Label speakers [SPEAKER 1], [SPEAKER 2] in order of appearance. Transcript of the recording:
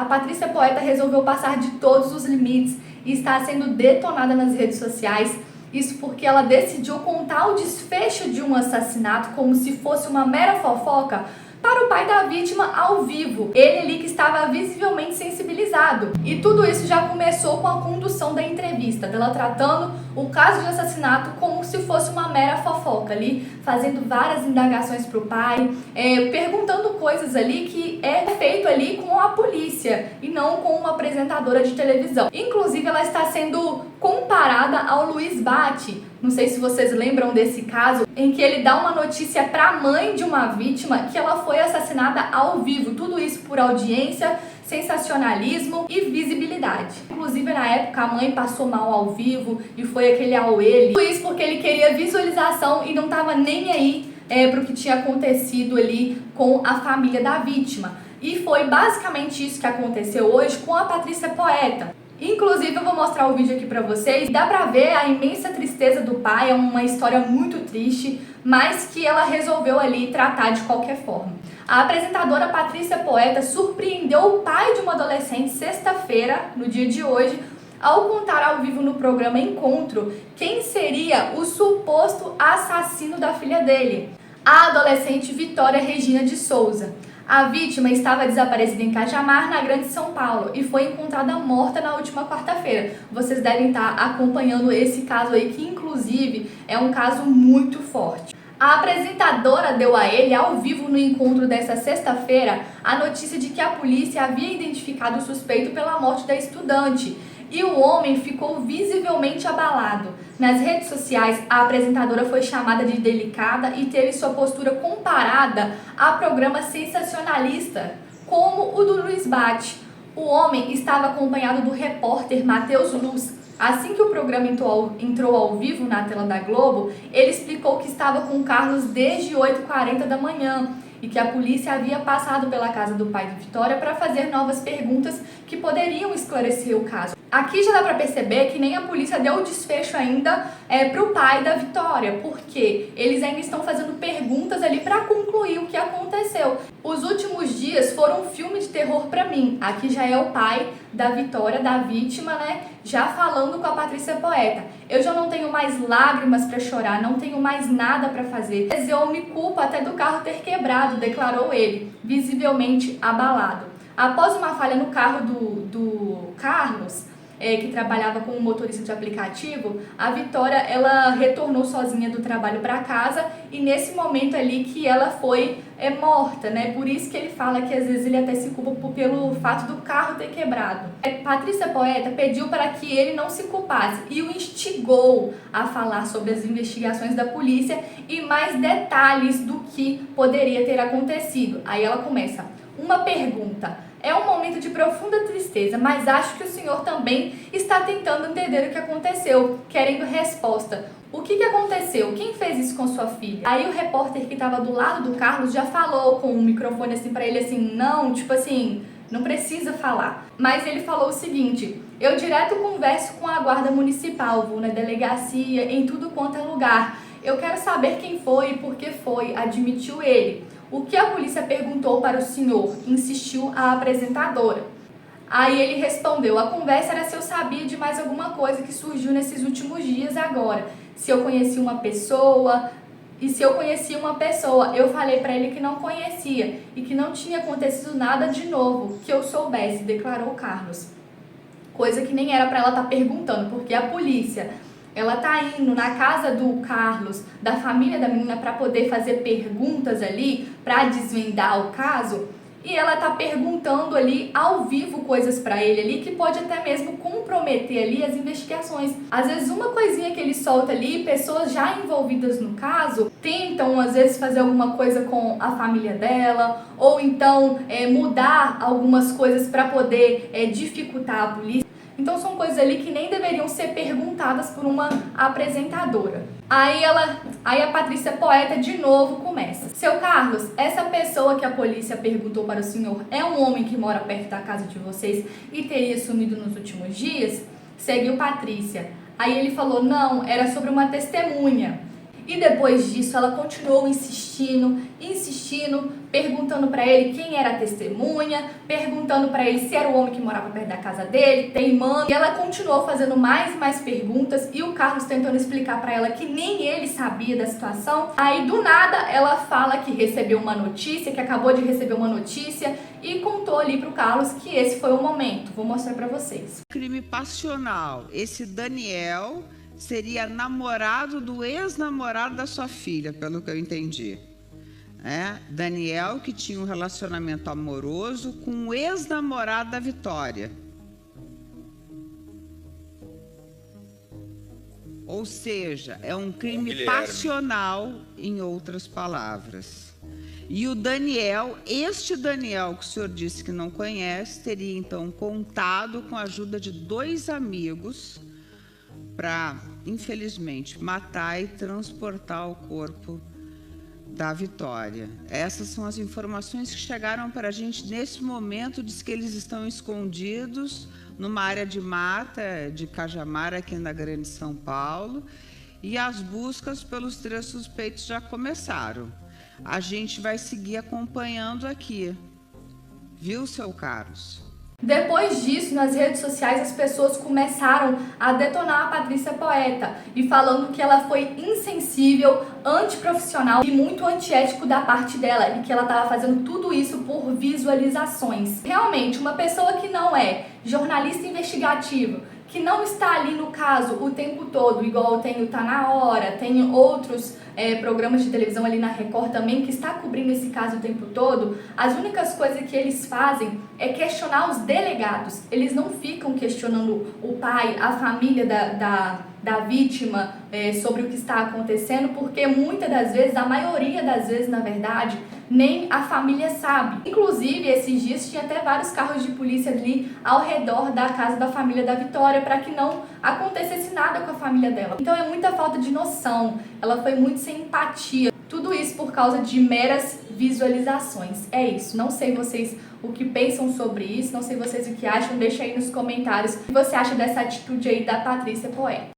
[SPEAKER 1] A Patrícia Poeta resolveu passar de todos os limites e está sendo detonada nas redes sociais. Isso porque ela decidiu contar o desfecho de um assassinato como se fosse uma mera fofoca para o pai da vítima ao vivo. Ele ali que estava visivelmente sensibilizado. E tudo isso já começou com a condução da entrevista, dela tratando o caso de assassinato como se fosse uma mera fofoca ali, fazendo várias indagações para o pai, perguntando coisas ali que é feito ali com a polícia e não com uma apresentadora de televisão. Inclusive ela está sendo comparada ao Luiz Bate. Não sei se vocês lembram desse caso, em que ele dá uma notícia para a mãe de uma vítima que ela foi assassinada ao vivo. Tudo isso por audiência, sensacionalismo e visibilidade. Inclusive, na época, a mãe passou mal ao vivo e foi aquele auê. Tudo isso porque ele queria visualização e não estava nem aí para o que tinha acontecido ali com a família da vítima. E foi basicamente isso que aconteceu hoje com a Patrícia Poeta. Inclusive, eu vou mostrar o vídeo aqui pra vocês. Dá pra ver a imensa tristeza do pai, é uma história muito triste, mas que ela resolveu ali tratar de qualquer forma. A apresentadora Patrícia Poeta surpreendeu o pai de uma adolescente sexta-feira, no dia de hoje, ao contar ao vivo no programa Encontro quem seria o suposto assassino da filha dele, a adolescente Vitória Regina de Souza. A vítima estava desaparecida em Cajamar, na Grande São Paulo, e foi encontrada morta na última quarta-feira. Vocês devem estar acompanhando esse caso aí, que inclusive é um caso muito forte. A apresentadora deu a ele, ao vivo no encontro dessa sexta-feira, a notícia de que a polícia havia identificado o suspeito pela morte da estudante. E o homem ficou visivelmente abalado. Nas redes sociais, a apresentadora foi chamada de delicada e teve sua postura comparada a programa sensacionalista, como o do Luiz Bate. O homem estava acompanhado do repórter Matheus Luz. Assim que o programa entrou ao vivo na tela da Globo, ele explicou que estava com Carlos desde 8h40 da manhã e que a polícia havia passado pela casa do pai de Vitória para fazer novas perguntas que poderiam esclarecer o caso. Aqui já dá para perceber que nem a polícia deu o desfecho ainda para o pai da Vitória, porque eles ainda estão fazendo perguntas ali para concluir o que aconteceu. Os últimos dias foram um filme de terror para mim. Aqui já é o pai da Vitória, da vítima, né, já falando com a Patrícia Poeta. Eu já não tenho mais lágrimas para chorar, não tenho mais nada para fazer. Eu me culpo até do carro ter quebrado, declarou ele, visivelmente abalado. Após uma falha no carro do Carlos, que trabalhava como motorista de aplicativo, a Vitória ela retornou sozinha do trabalho para casa e nesse momento ali que ela foi morta, né? Por isso que ele fala que às vezes ele até se culpa pelo fato do carro ter quebrado. Patrícia Poeta pediu para que ele não se culpasse e o instigou a falar sobre as investigações da polícia e mais detalhes do que poderia ter acontecido. Aí ela começa: uma pergunta. É um momento de profunda tristeza, mas acho que o senhor também está tentando entender o que aconteceu, querendo resposta. O que aconteceu? Quem fez isso com sua filha? Aí o repórter que estava do lado do Carlos já falou com o microfone assim para ele assim, não, tipo assim, não precisa falar. Mas ele falou o seguinte: eu direto converso com a guarda municipal, vou na delegacia, em tudo quanto é lugar. Eu quero saber quem foi e por que foi, admitiu ele. O que a polícia perguntou para o senhor? Insistiu a apresentadora. Aí ele respondeu: a conversa era se eu sabia de mais alguma coisa que surgiu nesses últimos dias agora. Se eu conhecia uma pessoa, e se eu conhecia uma pessoa, eu falei para ele que não conhecia e que não tinha acontecido nada de novo, que eu soubesse, declarou Carlos. Coisa que nem era para ela estar perguntando, porque a polícia, ela tá indo na casa do Carlos, da família da menina, para poder fazer perguntas ali, para desvendar o caso, e ela tá perguntando ali ao vivo coisas para ele ali que pode até mesmo comprometer ali as investigações. Às vezes uma coisinha que ele solta ali, pessoas já envolvidas no caso tentam às vezes fazer alguma coisa com a família dela, ou então mudar algumas coisas para poder dificultar a polícia. Então são coisas ali que nem deveriam ser perguntadas por uma apresentadora. Aí a Patrícia Poeta de novo começa: seu Carlos, essa pessoa que a polícia perguntou para o senhor é um homem que mora perto da casa de vocês e teria sumido nos últimos dias? Seguiu Patrícia. Aí ele falou: não, era sobre uma testemunha. E depois disso ela continuou insistindo, perguntando para ele quem era a testemunha, perguntando para ele se era o homem que morava perto da casa dele, teimando. E ela continuou fazendo mais e mais perguntas e o Carlos tentando explicar para ela que nem ele sabia da situação. Aí do nada ela fala que recebeu uma notícia, que acabou de receber uma notícia e contou ali pro Carlos que esse foi o momento. Vou mostrar para vocês.
[SPEAKER 2] Crime passional. Esse Daniel seria namorado do ex-namorado da sua filha, pelo que eu entendi. Daniel, que tinha um relacionamento amoroso com o ex-namorado da Vitória. Ou seja, é um crime passional, em outras palavras. E o Daniel, este Daniel que o senhor disse que não conhece, teria então contado com a ajuda de 2 amigos para, infelizmente, matar e transportar o corpo da Vitória. Essas são as informações que chegaram para a gente nesse momento. Diz que eles estão escondidos numa área de mata de Cajamar, aqui na Grande São Paulo, e as buscas pelos 3 suspeitos já começaram. A gente vai seguir acompanhando aqui, viu, seu Carlos?
[SPEAKER 1] Depois disso, nas redes sociais, as pessoas começaram a detonar a Patrícia Poeta e falando que ela foi insensível, antiprofissional e muito antiético da parte dela e que ela estava fazendo tudo isso por visualizações. Realmente, uma pessoa que não é jornalista investigativo, que não está ali no caso o tempo todo, igual tem o Tá Na Hora, tem outros programas de televisão ali na Record também que está cobrindo esse caso o tempo todo, as únicas coisas que eles fazem é questionar os delegados. Eles não ficam questionando o pai, a família da vítima sobre o que está acontecendo, porque muitas das vezes, a maioria das vezes, na verdade, nem a família sabe. Inclusive, esses dias tinha até vários carros de polícia ali ao redor da casa da família da Vitória para que não acontecesse nada com a família dela. Então é muita falta de noção, ela foi muito sem empatia. Tudo isso por causa de meras visualizações. É isso. Não sei vocês o que pensam sobre isso, não sei vocês o que acham, deixa aí nos comentários o que você acha dessa atitude aí da Patrícia Poeta.